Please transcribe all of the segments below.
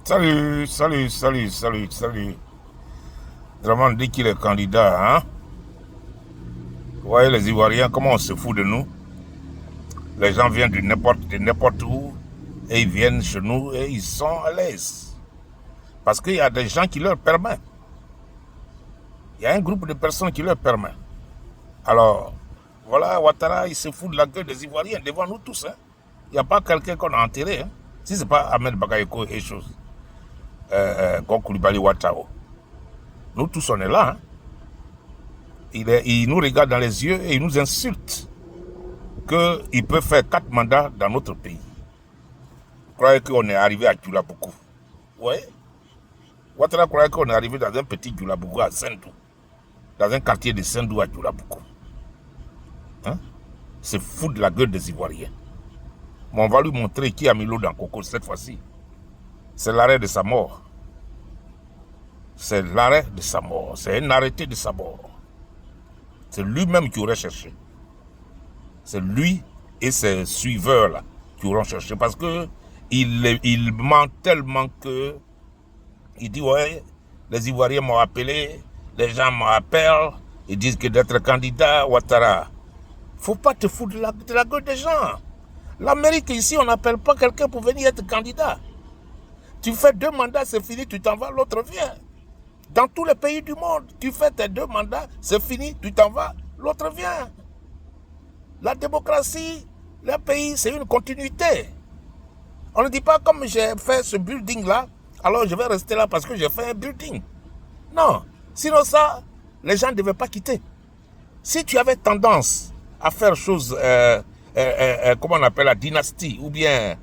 Salut, salut, salut, salut, salut. Vraiment, dès qu'il est candidat, hein, vous voyez les Ivoiriens, comment on se fout de nous. Les gens viennent de n'importe où et ils viennent chez nous et ils sont à l'aise. Parce qu'il y a des gens qui leur permettent. Il y a un groupe de personnes qui leur permet. Alors, voilà, Ouattara, il se fout de la gueule des Ivoiriens devant nous tous. Hein. Il n'y a pas quelqu'un qu'on a enterré. Hein. Si ce n'est pas Ahmed Bakayoko et chose, comme Koulibaly Ouattao. Nous tous, on est là. Hein. Il nous regarde dans les yeux et il nous insulte qu'il peut faire 4 mandats dans notre pays. Vous croyez qu'on est arrivé à Djoulabougou? Oui. Ouattara croyait qu'on est arrivé dans un petit Djoulabougou à Sendou. Dans un quartier de Sendou à Djoulabougou. Hein? C'est fou de la gueule des Ivoiriens. Mais on va lui montrer qui a mis l'eau dans le coco cette fois-ci. C'est l'arrêt de sa mort. C'est l'arrêt de sa mort. C'est un arrêté de sa mort. C'est lui-même qui aurait cherché. C'est lui et ses suiveurs-là qui auront cherché. Parce que il ment tellement que il dit, ouais, les Ivoiriens m'ont appelé, les gens m'ont appelé, ils disent que d'être candidat, Ouattara. Faut pas te foutre de la gueule des gens. L'Amérique, ici, on n'appelle pas quelqu'un pour venir être candidat. Tu fais 2 mandats, c'est fini, tu t'en vas, l'autre vient. Dans tous les pays du monde, tu fais tes 2 mandats, c'est fini, tu t'en vas, l'autre vient. La démocratie, le pays, c'est une continuité. On ne dit pas comme j'ai fait ce building-là, alors je vais rester là parce que j'ai fait un building. Non, sinon ça, les gens ne devaient pas quitter. Si tu avais tendance à faire chose, comment on appelle la dynastie, ou bien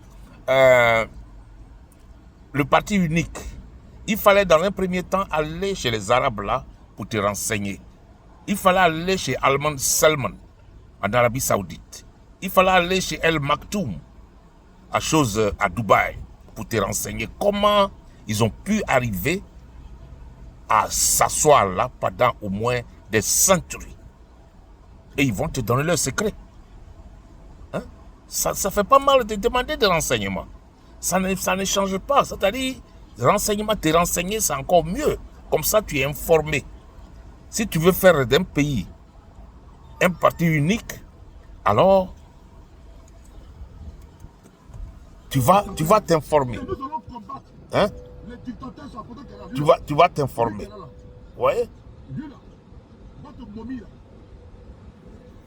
le parti unique, il fallait dans un premier temps aller chez les Arabes là pour te renseigner. Il fallait aller chez Alman Salman en Arabie Saoudite. Il fallait aller chez El Maktoum à Dubaï pour te renseigner comment ils ont pu arriver à s'asseoir là pendant au moins des centuries. Et ils vont te donner leurs secrets. Hein? Ça fait pas mal de demander des renseignements. Ça ne change pas. C'est-à-dire, te renseigner, c'est encore mieux. Comme ça, tu es informé. Si tu veux faire d'un pays un parti unique, alors tu vas t'informer. Hein? Tu vas t'informer. Ouais?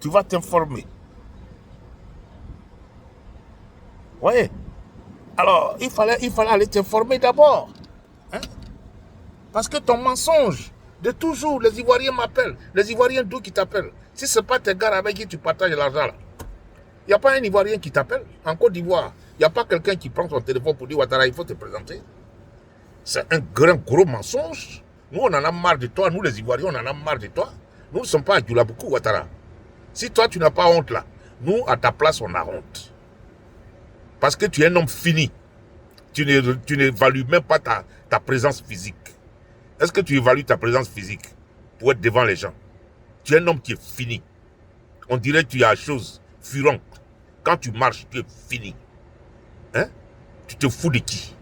Tu vas t'informer. Ouais. Alors, il fallait aller t'informer d'abord. Hein? Parce que ton mensonge, de toujours, les Ivoiriens m'appellent. Les Ivoiriens d'où qui t'appellent? Si ce n'est pas tes gars avec qui tu partages l'argent là. Il n'y a pas un Ivoirien qui t'appelle. En Côte d'Ivoire, il n'y a pas quelqu'un qui prend son téléphone pour dire Ouattara, il faut te présenter. C'est un gros mensonge. Nous, on en a marre de toi. Nous, les Ivoiriens, on en a marre de toi. Nous ne sommes pas à Djoulabougou, Ouattara. Si toi, tu n'as pas honte là, nous, à ta place, on a honte. Parce que tu es un homme fini. Tu n'évalues même pas ta présence physique. Est-ce que tu évalues ta présence physique pour être devant les gens? Tu es un homme qui est fini. On dirait que tu as chose furente. Quand tu marches, tu es fini. Hein? Tu te fous de qui?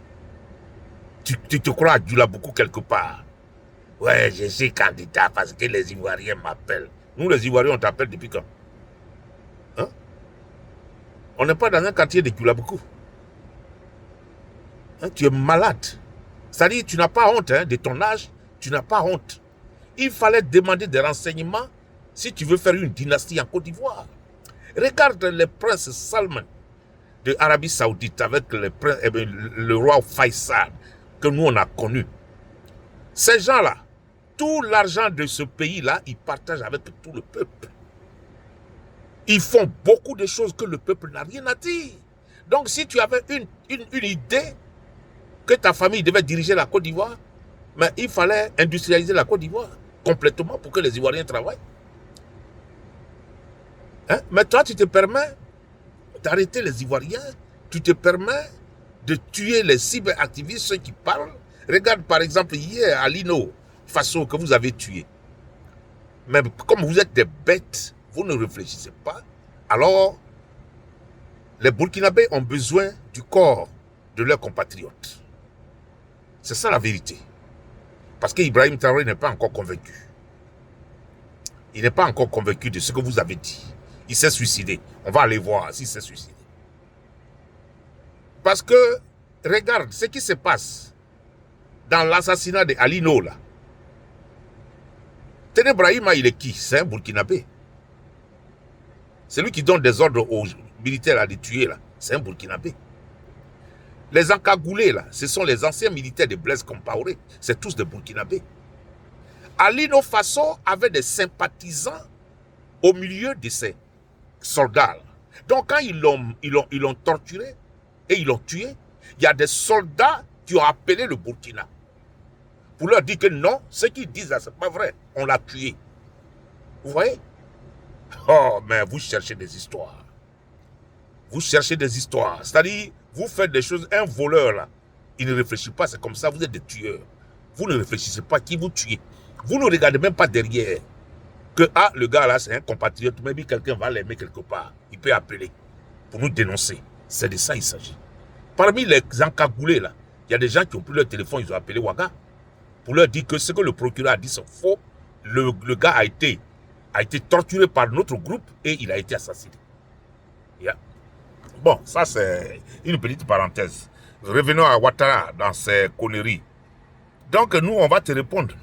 Tu te crois à Djoulabougou quelque part. Ouais, je suis candidat parce que les Ivoiriens m'appellent. Nous, les Ivoiriens, on t'appelle depuis quand? Hein? On n'est pas dans un quartier de Djoulabougou. Hein? Tu es malade. C'est-à-dire, tu n'as pas honte hein, de ton âge. Tu n'as pas honte. Il fallait demander des renseignements si tu veux faire une dynastie en Côte d'Ivoire. Regarde le prince Salman de Arabie Saoudite avec le roi Faisal que nous on a connu. Ces gens-là, tout l'argent de ce pays-là, ils partagent avec tout le peuple. Ils font beaucoup de choses que le peuple n'a rien à dire. Donc si tu avais une idée que ta famille devait diriger la Côte d'Ivoire, mais il fallait industrialiser la Côte d'Ivoire complètement pour que les Ivoiriens travaillent. Hein? Mais toi, tu te permets d'arrêter les Ivoiriens, tu te permets de tuer les cyberactivistes, ceux qui parlent. Regarde par exemple hier à Lino Faso que vous avez tué. Mais comme vous êtes des bêtes, vous ne réfléchissez pas. Alors, les Burkinabés ont besoin du corps de leurs compatriotes. C'est ça la vérité. Parce qu'Ibrahim Traoré n'est pas encore convaincu. Il n'est pas encore convaincu de ce que vous avez dit. Il s'est suicidé. On va aller voir s'il s'est suicidé. Parce que, regarde ce qui se passe dans l'assassinat de Ali No, là. Téné Brahima, il est qui? C'est un Burkinabé. C'est lui qui donne des ordres aux militaires à les tuer, là. C'est un Burkinabé. Les encagoulés, là, ce sont les anciens militaires de Blaise Compaoré. C'est tous des Burkinabés. Ali No Faso avait des sympathisants au milieu de ces soldats. Donc quand ils l'ont torturé et ils l'ont tué, il y a des soldats qui ont appelé le Burkina pour leur dire que non, ce qu'ils disent là, c'est pas vrai, on l'a tué. Vous voyez? Oh, mais vous cherchez des histoires. Vous cherchez des histoires. C'est-à-dire, vous faites des choses, un voleur là, il ne réfléchit pas, c'est comme ça, vous êtes des tueurs. Vous ne réfléchissez pas qui vous tuez. Vous ne regardez même pas derrière. Que ah, le gars là, c'est un compatriote, même quelqu'un va l'aimer quelque part. Il peut appeler pour nous dénoncer. C'est de ça il s'agit. Parmi les encagoulés là, il y a des gens qui ont pris leur téléphone, ils ont appelé Ouaga pour leur dire que ce que le procureur a dit c'est faux. Le gars a été torturé par notre groupe et il a été assassiné. Yeah. Bon, ça c'est une petite parenthèse. Revenons à Ouattara dans ses conneries. Donc nous, on va te répondre.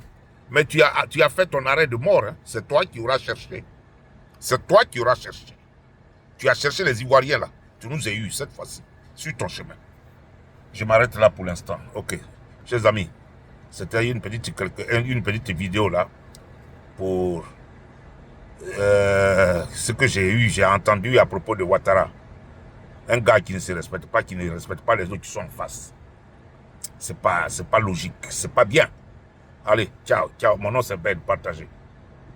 Mais tu as fait ton arrêt de mort. Hein. C'est toi qui auras cherché. C'est toi qui auras cherché. Tu as cherché les Ivoiriens là. Tu nous as eu cette fois-ci. Sur ton chemin. Je m'arrête là pour l'instant. Ok. Chers amis, c'était une petite vidéo là pour ce que j'ai entendu à propos de Ouattara. Un gars qui ne se respecte pas, qui ne respecte pas les autres qui sont en face. C'est pas logique. C'est pas bien. Allez, ciao, ciao. Mon nom c'est Ben, partagez.